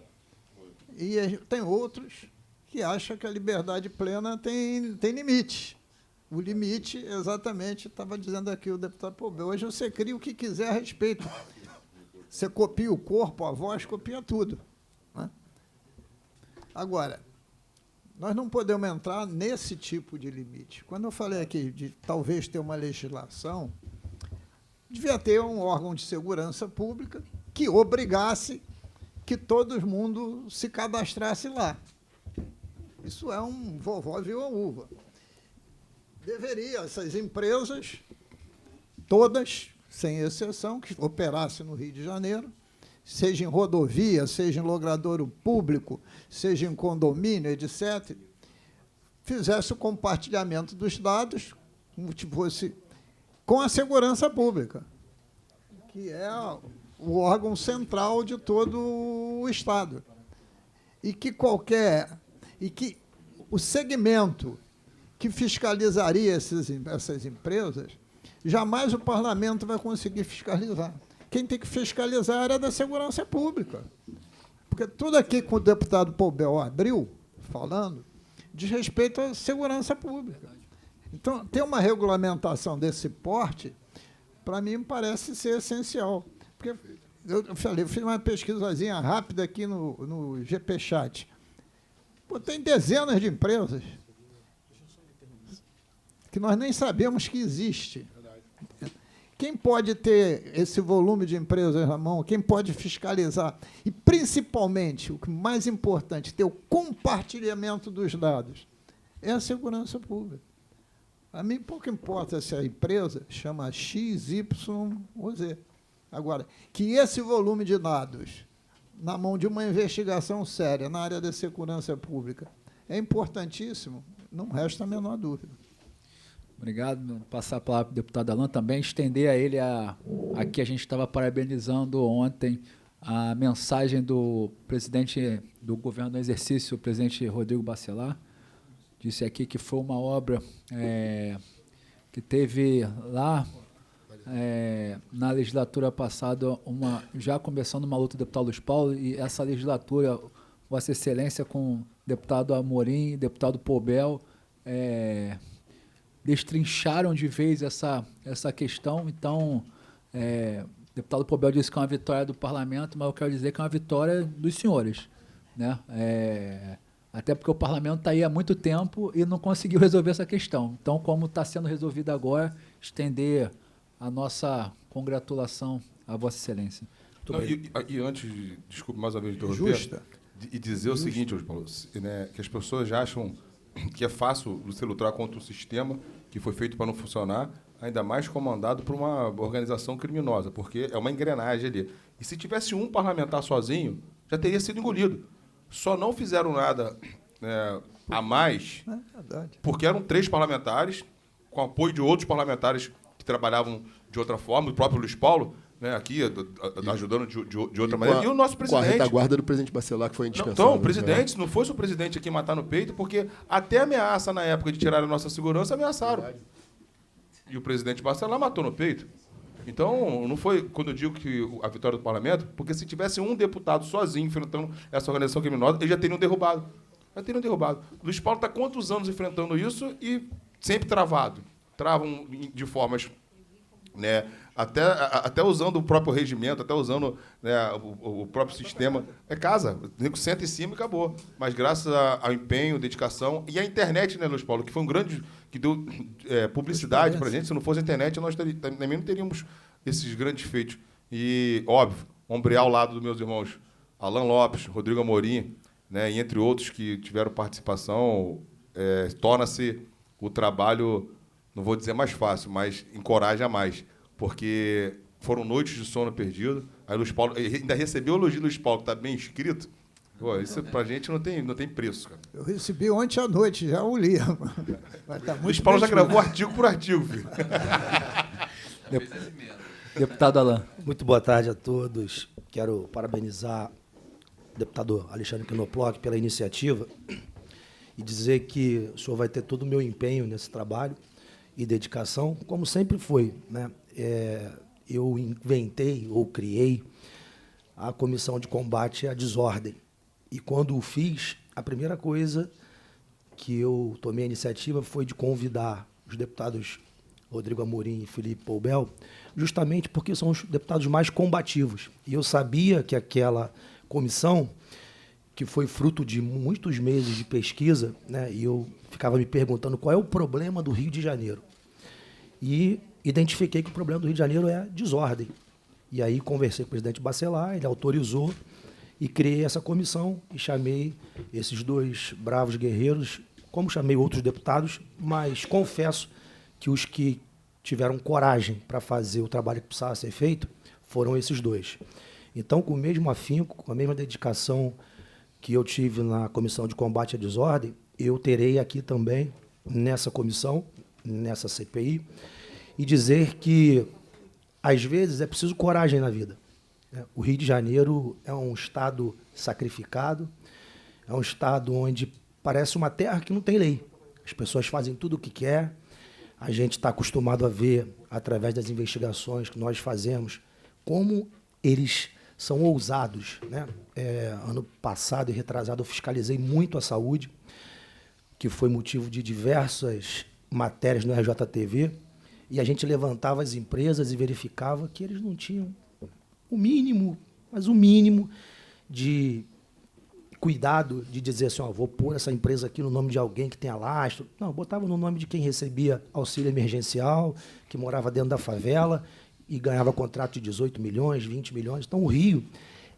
e tem outros que acham que a liberdade plena tem limite. O limite, exatamente, estava dizendo aqui o deputado Pobel, hoje você cria o que quiser a respeito. Você copia o corpo, a voz, copia tudo, né? Agora, nós não podemos entrar nesse tipo de limite. Quando eu falei aqui de talvez ter uma legislação, devia ter um órgão de segurança pública que obrigasse que todo mundo se cadastrasse lá. Isso é um vovó viu a uva. Deveria, essas empresas, todas, sem exceção, que operassem no Rio de Janeiro, seja em rodovia, seja em logradouro público, seja em condomínio, etc., fizesse o compartilhamento dos dados, como se fosse com a segurança pública, que é o órgão central de todo o Estado. E que o segmento que fiscalizaria essas empresas, jamais o parlamento vai conseguir fiscalizar. Quem tem que fiscalizar é a área da segurança pública. Porque tudo aqui que o deputado Paul Bel abriu, falando, diz respeito à segurança pública. Então, ter uma regulamentação desse porte, para mim, parece ser essencial. Porque eu fiz uma pesquisazinha rápida aqui no GPchat. Pô, tem dezenas de empresas que nós nem sabemos que existe. Quem pode ter esse volume de empresas na mão? Quem pode fiscalizar? E, principalmente, o que mais importante, ter o compartilhamento dos dados, é a segurança pública. A mim pouco importa se a empresa chama X, Y ou Z. Agora, que esse volume de dados, na mão de uma investigação séria na área da segurança pública, é importantíssimo, não resta a menor dúvida. Obrigado. Vou passar a palavra para o deputado Alan também, estender a ele aqui a gente estava parabenizando ontem a mensagem do presidente do governo do exercício, o presidente Rodrigo Bacelar. Disse aqui que foi uma obra que teve lá na legislatura passada, já começando uma luta do deputado Luiz Paulo, e essa legislatura, Vossa Excelência, com o deputado Amorim, deputado Paul Bel, destrincharam de vez essa questão. Então, o deputado Paul Bel disse que é uma vitória do parlamento, mas eu quero dizer que é uma vitória dos senhores, né? Até porque o parlamento está aí há muito tempo e não conseguiu resolver essa questão. Então, como está sendo resolvida agora, estender a nossa congratulação a Vossa Excelência. Não, e antes, desculpe mais uma vez interromper, e dizer o seguinte, Luiz Paulo, né, que as pessoas acham que é fácil você lutar contra um sistema que foi feito para não funcionar, ainda mais comandado por uma organização criminosa, porque é uma engrenagem ali. E se tivesse um parlamentar sozinho, já teria sido engolido. Só não fizeram nada a mais porque eram 3 parlamentares, com apoio de outros parlamentares que trabalhavam de outra forma, o próprio Luiz Paulo, né, aqui ajudando de outra maneira, e o nosso presidente. Com a retaguarda do presidente Bacelar, que foi indispensável. Então, o presidente, se não fosse o presidente aqui matar no peito, porque até ameaça na época de tirar a nossa segurança, ameaçaram. E o presidente Bacelar matou no peito. Então, não foi, quando eu digo que a vitória do parlamento, porque se tivesse um deputado sozinho enfrentando essa organização criminosa, eles já teriam derrubado. Luiz Paulo está quantos anos enfrentando isso e sempre travado. Travam de formas, né, até usando o próprio regimento, até usando, né, o próprio sistema. Casa, o nego senta em cima e acabou. Mas graças ao empenho, dedicação e a internet, né, Luiz Paulo, que foi um grande, que deu publicidade para a gente. Se não fosse a internet, nós também não teríamos esses grandes feitos. E, óbvio, ombrear ao lado dos meus irmãos Alan Lopes, Rodrigo Amorim, né, e entre outros que tiveram participação, torna-se o trabalho, não vou dizer mais fácil, mas encoraja mais. Porque foram noites de sono perdido. Aí Luiz Paulo ainda recebeu o elogio do Luiz Paulo, que está bem escrito. Pô, isso pra gente não tem preço, cara. Eu recebi ontem à noite, já o li. Luiz Paulo já gravou artigo por artigo, filho. Deputado Alan. Muito boa tarde a todos. Quero parabenizar o deputado Alexandre Knoploch pela iniciativa e dizer que o senhor vai ter todo o meu empenho nesse trabalho e dedicação, como sempre foi, né? Eu inventei ou criei a Comissão de Combate à Desordem. E quando o fiz, a primeira coisa que eu tomei a iniciativa foi de convidar os deputados Rodrigo Amorim e Felipe Poubel, justamente porque são os deputados mais combativos. E eu sabia que aquela comissão, que foi fruto de muitos meses de pesquisa, né, e eu ficava me perguntando qual é o problema do Rio de Janeiro. E identifiquei que o problema do Rio de Janeiro é desordem. E aí conversei com o presidente Bacelar, ele autorizou e criei essa comissão e chamei esses dois bravos guerreiros, como chamei outros deputados, mas confesso que os que tiveram coragem para fazer o trabalho que precisava ser feito foram esses dois. Então, com o mesmo afinco, com a mesma dedicação que eu tive na Comissão de Combate à Desordem, eu terei aqui também, nessa comissão, nessa CPI, e dizer que, às vezes, é preciso coragem na vida. O Rio de Janeiro é um estado sacrificado, é um estado onde parece uma terra que não tem lei. As pessoas fazem tudo o que quer. A gente está acostumado a ver, através das investigações que nós fazemos, como eles são ousados, né? Ano passado e retrasado eu fiscalizei muito a saúde, que foi motivo de diversas matérias no RJTV, e a gente levantava as empresas e verificava que eles não tinham o mínimo, mas o mínimo de cuidado de dizer assim, ó, vou pôr essa empresa aqui no nome de alguém que tenha lastro. Não, botava no nome de quem recebia auxílio emergencial, que morava dentro da favela e ganhava contrato de 18 milhões, 20 milhões. Então, o Rio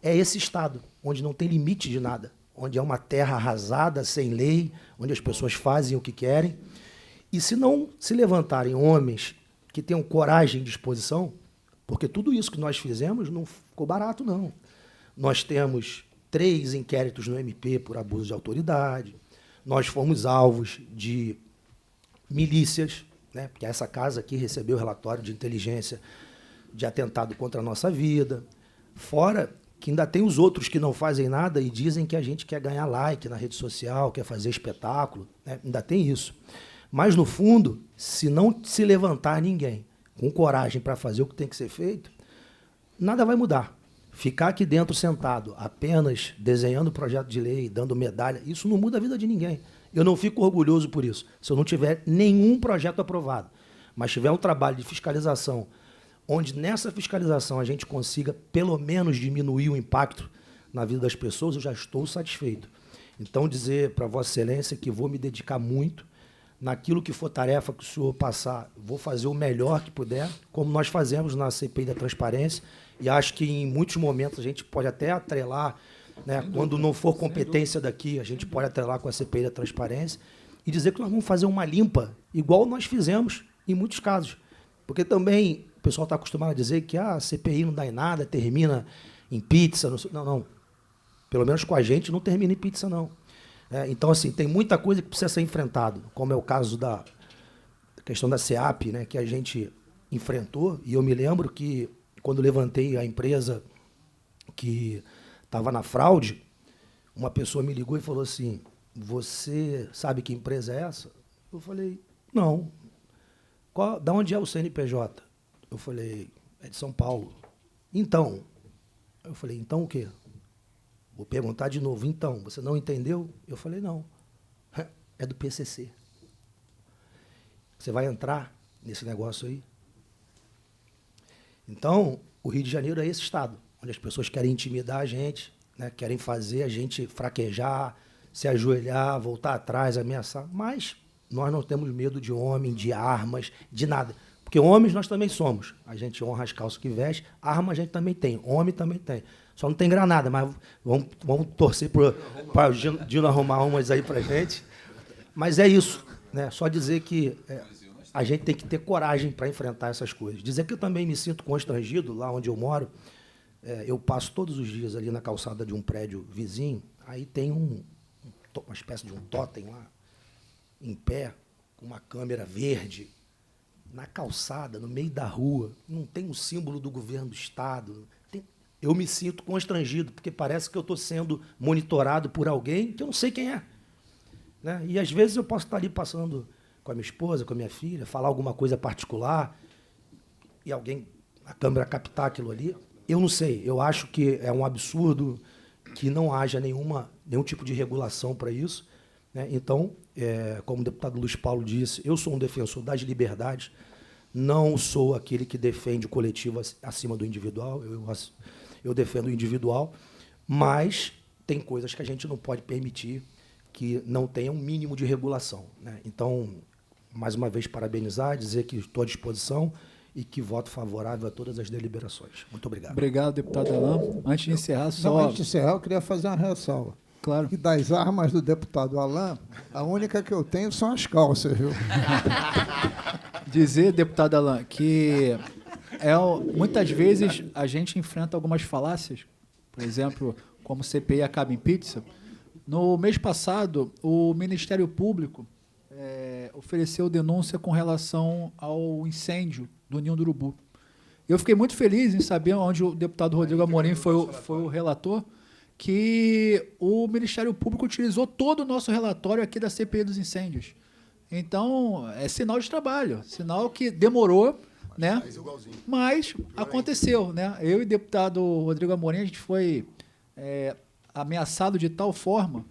é esse estado, onde não tem limite de nada, onde é uma terra arrasada, sem lei, onde as pessoas fazem o que querem. E se não se levantarem homens que tenham coragem e disposição, porque tudo isso que nós fizemos não ficou barato, não. Nós temos 3 inquéritos no MP por abuso de autoridade, nós fomos alvos de milícias, né, porque essa casa aqui recebeu relatório de inteligência de atentado contra a nossa vida, fora que ainda tem os outros que não fazem nada e dizem que a gente quer ganhar like na rede social, quer fazer espetáculo, né, ainda tem isso. Mas, no fundo, se não se levantar ninguém com coragem para fazer o que tem que ser feito, nada vai mudar. Ficar aqui dentro sentado, apenas desenhando projeto de lei, dando medalha, isso não muda a vida de ninguém. Eu não fico orgulhoso por isso, se eu não tiver nenhum projeto aprovado. Mas tiver um trabalho de fiscalização, onde nessa fiscalização a gente consiga, pelo menos, diminuir o impacto na vida das pessoas, eu já estou satisfeito. Então, dizer para Vossa Excelência que vou me dedicar muito, naquilo que for tarefa que o senhor passar, vou fazer o melhor que puder, como nós fazemos na CPI da transparência, e acho que em muitos momentos a gente pode até atrelar, né, quando não for competência daqui, a gente pode atrelar com a CPI da transparência, e dizer que nós vamos fazer uma limpa, igual nós fizemos em muitos casos. Porque também o pessoal está acostumado a dizer que a CPI não dá em nada, termina em pizza. Não. Pelo menos com a gente não termina em pizza, não. Então, assim, tem muita coisa que precisa ser enfrentado, como é o caso da questão da SEAP, né, que a gente enfrentou, e eu me lembro que, quando levantei a empresa que estava na fraude, uma pessoa me ligou e falou assim, você sabe que empresa é essa? Eu falei, não. Da onde é o CNPJ? Eu falei, é de São Paulo. Então? Eu falei, então o quê? Vou perguntar de novo. Então, você não entendeu? Eu falei, não. É do PCC. Você vai entrar nesse negócio aí? Então, o Rio de Janeiro é esse estado, onde as pessoas querem intimidar a gente, né, querem fazer a gente fraquejar, se ajoelhar, voltar atrás, ameaçar. Mas nós não temos medo de homem, de armas, de nada. Porque homens nós também somos. A gente honra as calças que veste, arma a gente também tem, homem também tem. Só não tem granada, mas vamos torcer para o Dino arrumar umas aí para a gente. Mas é isso, né? Só dizer que a gente tem que ter coragem para enfrentar essas coisas. Dizer que eu também me sinto constrangido, lá onde eu moro. Eu passo todos os dias ali na calçada de um prédio vizinho, aí tem uma espécie de um tótem lá, em pé, com uma câmera verde, na calçada, no meio da rua, não tem um símbolo do governo do Estado. Eu me sinto constrangido, porque parece que eu estou sendo monitorado por alguém que eu não sei quem é. Né? E, às vezes, eu posso estar ali passando com a minha esposa, com a minha filha, falar alguma coisa particular, e alguém, a câmera captar aquilo ali. Eu não sei, eu acho que é um absurdo que não haja nenhum tipo de regulação para isso. Né? Então, como o deputado Luiz Paulo disse, eu sou um defensor das liberdades, Não sou aquele que defende o coletivo acima do individual, eu defendo o individual, mas tem coisas que a gente não pode permitir que não tenha um mínimo de regulação, né? Então, mais uma vez, parabenizar, dizer que estou à disposição e que voto favorável a todas as deliberações. Muito obrigado. Obrigado, deputado Alain. Antes de encerrar, só... Não, antes de encerrar, eu queria fazer uma ressalva. Claro. E das armas do deputado Alain, a única que eu tenho são as calças, viu? Dizer, deputado Alain, que muitas vezes a gente enfrenta algumas falácias, por exemplo, como CPI acaba em pizza. No mês passado, o Ministério Público ofereceu denúncia com relação ao incêndio do Ninho do Urubu. Eu fiquei muito feliz em saber, onde o deputado Rodrigo Amorim foi o relator, que o Ministério Público utilizou todo o nosso relatório aqui da CPI dos incêndios. Então, é sinal de trabalho, sinal que demorou, né? Mas aconteceu, né? Eu e o deputado Rodrigo Amorim, a gente foi ameaçado de tal forma.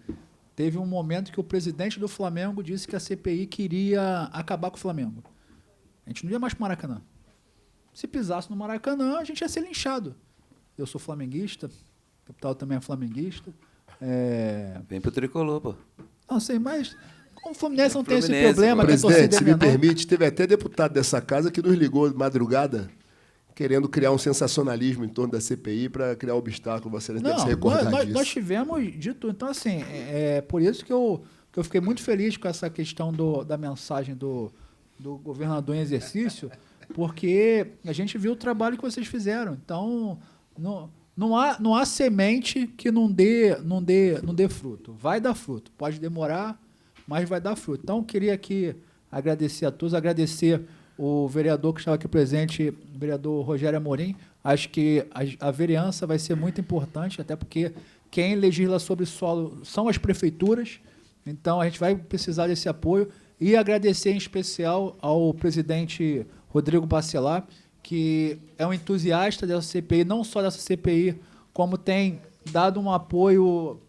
Teve um momento que o presidente do Flamengo disse que a CPI queria acabar com o Flamengo. A gente não ia mais para o Maracanã. Se pisasse no Maracanã, a gente ia ser linchado. Eu sou flamenguista, o deputado também é flamenguista. Vem pro tricolor, pô. Não sei, mas como o Fluminense não tem esse Fluminense, problema, que a Presidente, torcida é se me menor. permite, teve até deputado dessa casa que nos ligou de madrugada querendo criar um sensacionalismo em torno da CPI para criar obstáculo. Você deve se recordar disso. Nós tivemos de tudo. Então, assim, por isso que eu fiquei muito feliz com essa questão da mensagem do governador em exercício, porque a gente viu o trabalho que vocês fizeram. Então, não há semente que não dê fruto. Vai dar fruto. Pode demorar, mas vai dar fruto. Então, eu queria aqui agradecer a todos, agradecer o vereador que estava aqui presente, o vereador Rogério Amorim. Acho que a vereança vai ser muito importante, até porque quem legisla sobre solo são as prefeituras. Então, a gente vai precisar desse apoio. E agradecer em especial ao presidente Rodrigo Bacelar, que é um entusiasta dessa CPI, não só dessa CPI, como tem dado um apoio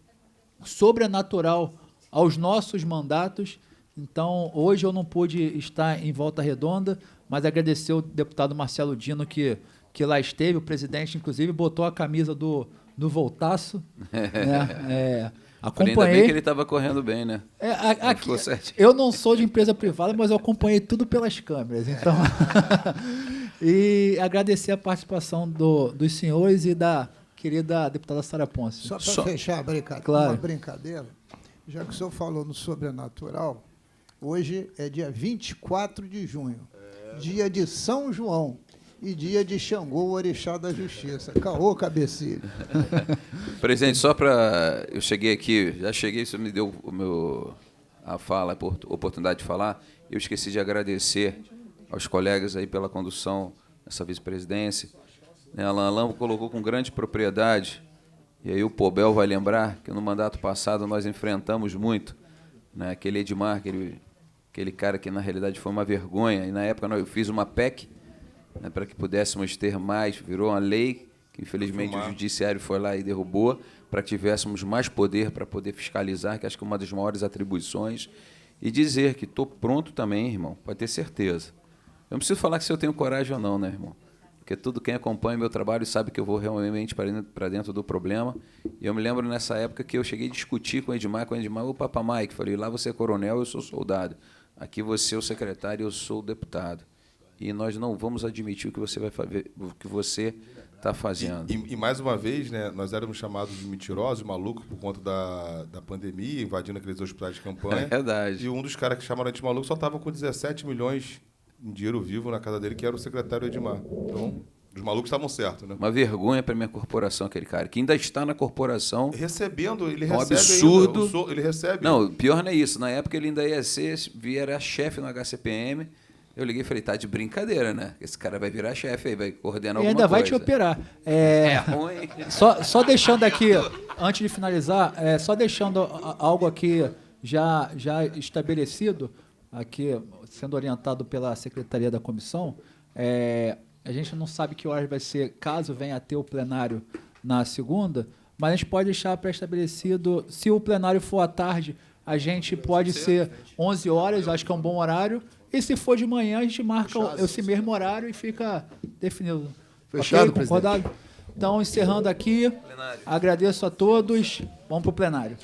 sobrenatural aos nossos mandatos. Então, hoje eu não pude estar em Volta Redonda, mas agradecer ao deputado Marcelo Dino, que lá esteve, o presidente, inclusive, botou a camisa do Voltaço. Né? Acompanhei. Ainda bem que ele estava correndo bem, né? Aqui, eu não sou de empresa privada, mas eu acompanhei tudo pelas câmeras. Então, e agradecer a participação dos senhores e da querida deputada Sara Ponce. Só para fechar a brincadeira, Claro. uma brincadeira, já que o senhor falou no sobrenatural, hoje é dia 24 de junho, dia de São João e dia de Xangô, o orixá da justiça. Caô, cabecilho. Presidente, só para... Eu cheguei aqui, já cheguei, você me deu a oportunidade de falar. Eu esqueci de agradecer aos colegas aí pela condução dessa vice-presidência. Alain colocou com grande propriedade, e aí o Pobel vai lembrar que no mandato passado nós enfrentamos muito, né, aquele Edmar, aquele cara que na realidade foi uma vergonha, e na época eu fiz uma PEC, né, para que pudéssemos ter mais, virou uma lei, que infelizmente o judiciário foi lá e derrubou, para que tivéssemos mais poder para poder fiscalizar, que acho que é uma das maiores atribuições, e dizer que estou pronto também, irmão, pode ter certeza. Eu não preciso falar se eu tenho coragem ou não, né, irmão? Porque todo quem acompanha meu trabalho sabe que eu vou realmente para dentro do problema. E eu me lembro nessa época que eu cheguei a discutir com o Edmar, o Papa Mike, falei, lá você é coronel, eu sou soldado. Aqui você é o secretário, eu sou o deputado. E nós não vamos admitir o que você vai fazer, o que você está fazendo. E mais uma vez, né, nós éramos chamados de mentirosos, malucos, por conta da pandemia, invadindo aqueles hospitais de campanha. É verdade. E um dos caras que chamaram de maluco só estava com 17 milhões em dinheiro vivo na casa dele, que era o secretário Edmar. Então, os malucos estavam certos, né? Uma vergonha para minha corporação, aquele cara, que ainda está na corporação. Recebendo, ele um recebe absurdo. ainda. Ele recebe. Não, pior não é isso. Na época ele ainda ia era chefe no HCPM. Eu liguei e falei, tá de brincadeira, né? Esse cara vai virar chefe aí, vai coordenar E alguma ainda vai coisa. te operar. É ruim. Só deixando aqui, antes de finalizar, só deixando algo aqui já estabelecido, aqui sendo orientado pela Secretaria da Comissão, a gente não sabe que horas vai ser, caso venha a ter o plenário na segunda, mas a gente pode deixar pré-estabelecido, se o plenário for à tarde, a gente pode ser 11 horas, acho que é um bom horário, E se for de manhã, a gente marca Fechado. esse mesmo horário e fica definido. Fechado, Ok? Concordado? Então, encerrando aqui, agradeço a todos. Vamos para o plenário.